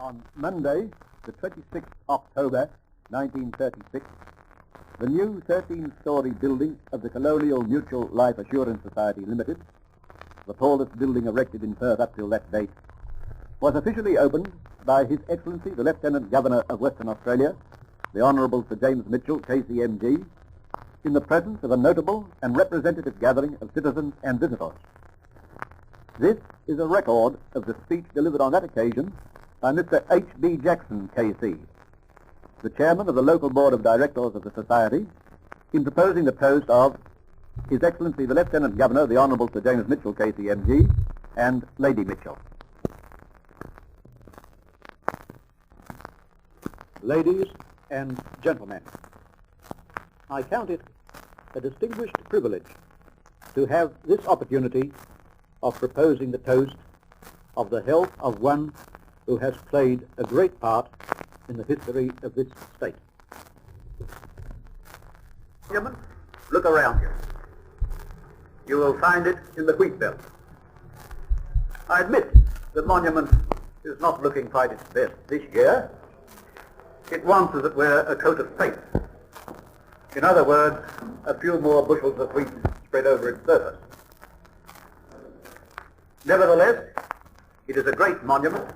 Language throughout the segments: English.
On Monday, the 26th October 1936, the new 13-storey building of the Colonial Mutual Life Assurance Society Limited, the tallest building erected in Perth up till that date, was officially opened by His Excellency the Lieutenant Governor of Western Australia, the Honourable Sir James Mitchell, KCMG, in the presence of a notable and representative gathering of citizens and visitors. This is a record of the speech delivered on that occasion by Mr. H.B. Jackson, KC, the chairman of the local board of directors of the Society, in proposing the toast of His Excellency the Lieutenant Governor, the Honourable Sir James Mitchell, KCMG, and Lady Mitchell. Ladies and gentlemen, I count it a distinguished privilege to have this opportunity of proposing the toast of the health of one who has played a great part in the history of this state. Gentlemen, look around you. You will find it in the wheat belt. I admit the monument is not looking quite its best this year. It wants, as it were, a coat of paint. In other words, a few more bushels of wheat spread over its surface. Nevertheless, it is a great monument,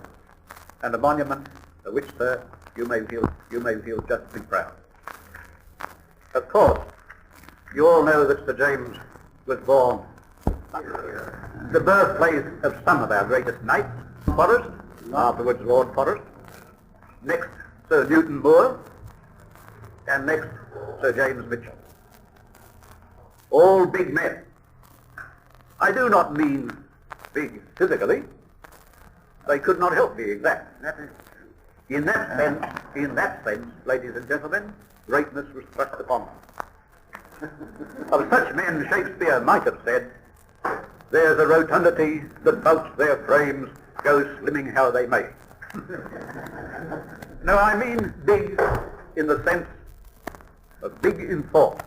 and a monument of which, sir, you may feel justly proud. Of course, you all know that Sir James was born the birthplace of some of our greatest knights, Forrest, afterwards Lord Forrest, next Sir Newton Moore, and next Sir James Mitchell. All big men. I do not mean big physically. They could not help being that. In that sense, ladies and gentlemen, greatness was thrust upon them. Of such men, Shakespeare might have said, "There's a rotundity that bulks their frames, go slimming how they may." No, I mean big in the sense of big in thought,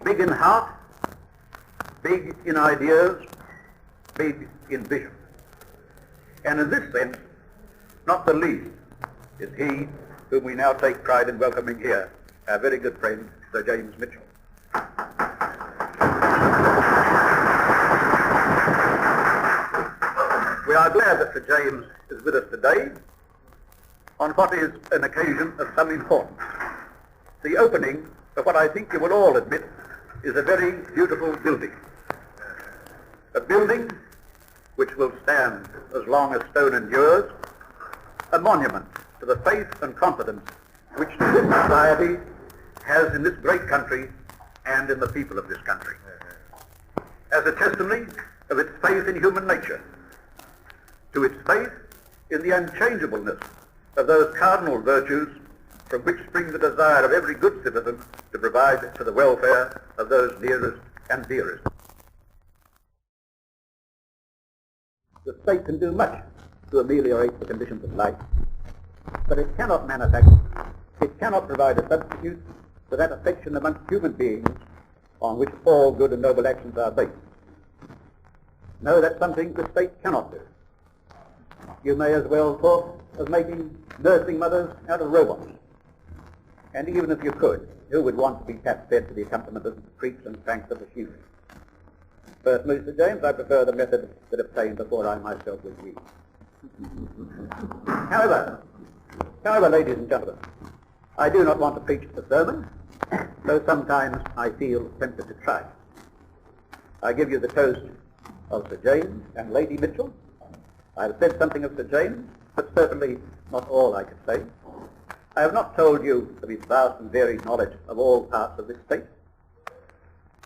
big in heart, big in ideas, big in vision. And in this sense, not the least is he whom we now take pride in welcoming here, our very good friend, Sir James Mitchell. We are glad that Sir James is with us today on what is an occasion of some importance. The opening of what I think you will all admit is a very beautiful building. A building which will stand as long as stone endures, a monument to the faith and confidence which this society has in this great country and in the people of this country, as a testimony of its faith in human nature, to its faith in the unchangeableness of those cardinal virtues from which springs the desire of every good citizen to provide for the welfare of those nearest and dearest. The state can do much to ameliorate the conditions of life, but it cannot manufacture, it cannot provide a substitute for that affection amongst human beings on which all good and noble actions are based. No, that's something the state cannot do. You may as well talk of making nursing mothers out of robots. And even if you could, who would want to be tap-fed to the accompaniment of the creaks and cranks of the shoes? Personally, Sir James, I prefer the method that obtained before I myself was used. However, ladies and gentlemen, I do not want to preach a sermon, though sometimes I feel tempted to try. I give you the toast of Sir James and Lady Mitchell. I have said something of Sir James, but certainly not all I could say. I have not told you of his vast and varied knowledge of all parts of this state.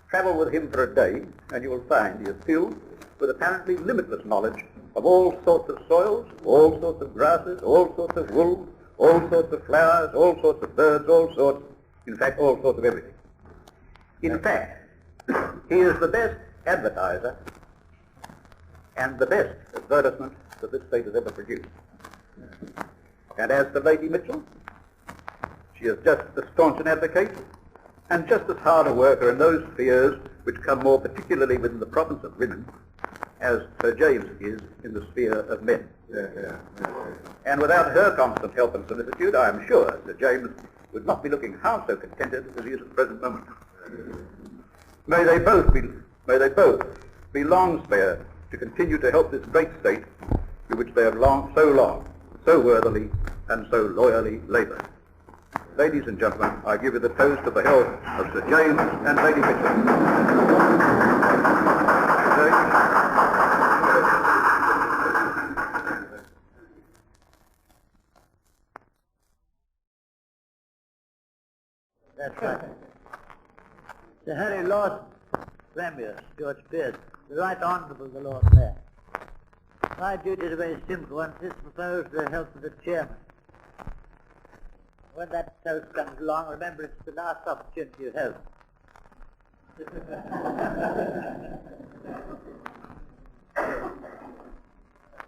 Travel with him for a day, and you will find he is filled with apparently limitless knowledge of all sorts of soils, all sorts of grasses, all sorts of wool, all sorts of flowers, all sorts of birds, all sorts of everything. In fact, he is the best advertiser and the best advertisement that this state has ever produced. And as to Lady Mitchell, she is just as staunch an advocate and just as hard a worker in those spheres which come more particularly within the province of women as Sir James is in the sphere of men. And without her constant help and solicitude, I am sure Sir James would not be looking half so contented as he is at the present moment. May they both be long spared to continue to help this great state to which they have so worthily and so loyally laboured. Ladies and gentlemen, I give you the toast of the health of Sir James and Lady Mitchell. That's right. Sir Harry Lord Premier, George Pearce, the Right Honourable the Lord Mayor. My duty is a very simple one. This proposed the health of the chairman. When that toast comes along, remember it's the last opportunity you have.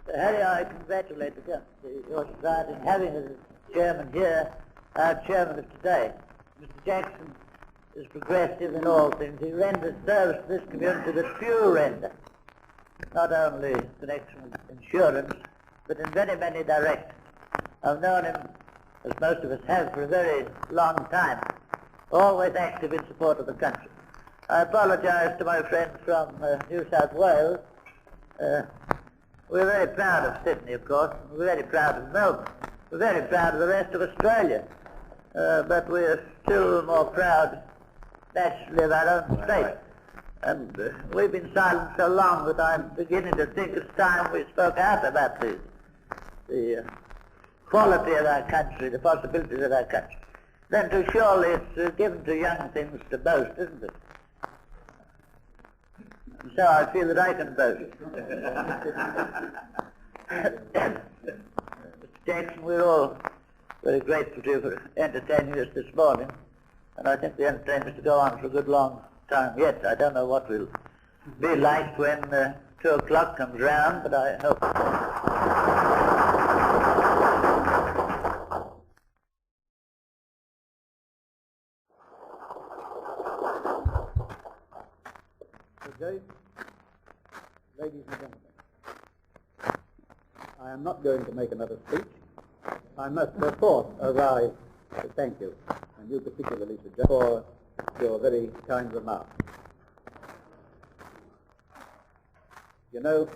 Sir Harry, I congratulate your society in having as chairman here, our chairman of today. Mr. Jackson is progressive in all things. He renders service to this community that few render, not only in connection with insurance, but in very many directions. I've known him, as most of us have, for a very long time, always active in support of the country. I apologize to my friends from New South Wales. We're very proud of Sydney, of course. We're very proud of Melbourne. We're very proud of the rest of Australia. But we're still more proud nationally of our own state. And we've been silent so long that I'm beginning to think it's time we spoke out about the quality of our country, the possibilities of our country. Then too surely it's given to young things to boast, isn't it? And so I feel that I can boast. Mr. Jackson, we're all very grateful to you for entertaining us this morning, and I think the entertainment will go on for a good long time yet. I don't know what we'll be like when 2 o'clock comes round, but I hope. Good day, ladies and gentlemen. I am not going to make another speech. I must, of course, arrive to thank you, and you particularly, Sir John, for your very kind remarks. You know,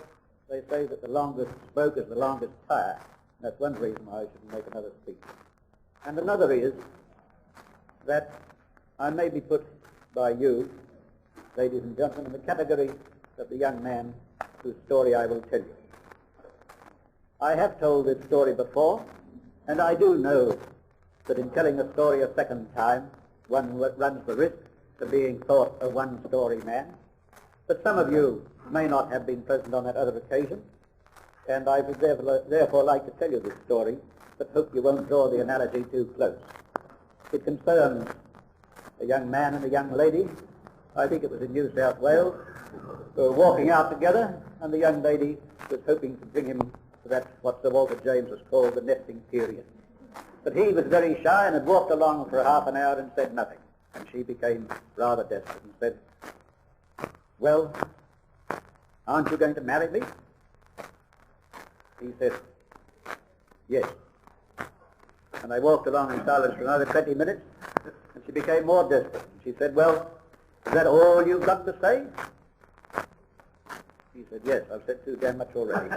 they say that the longest smoke is the longest fire. That's one reason why I shouldn't make another speech. And another is that I may be put by you, ladies and gentlemen, in the category of the young man whose story I will tell you. I have told this story before, and I do know that in telling a story a second time, one runs the risk of being thought a one-story man. But some of you may not have been present on that other occasion, and I would therefore like to tell you this story, but hope you won't draw the analogy too close. It concerns a young man and a young lady. I think it was in New South Wales, who were walking out together, and the young lady was hoping to bring him to that, what Sir Walter James has called the nesting period. But he was very shy and had walked along for half an hour and said nothing. And she became rather desperate and said, "Well, aren't you going to marry me?" He said, "Yes." And they walked along in silence for another 20 minutes, and she became more desperate. And she said, "Well, is that all you've got to say?" He said, "Yes, I've said too damn much already."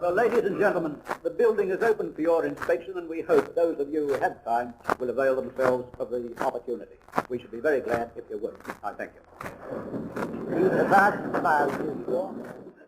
Well, ladies and gentlemen, the building is open for your inspection, and we hope those of you who have time will avail themselves of the opportunity. We should be very glad if you would. I thank you.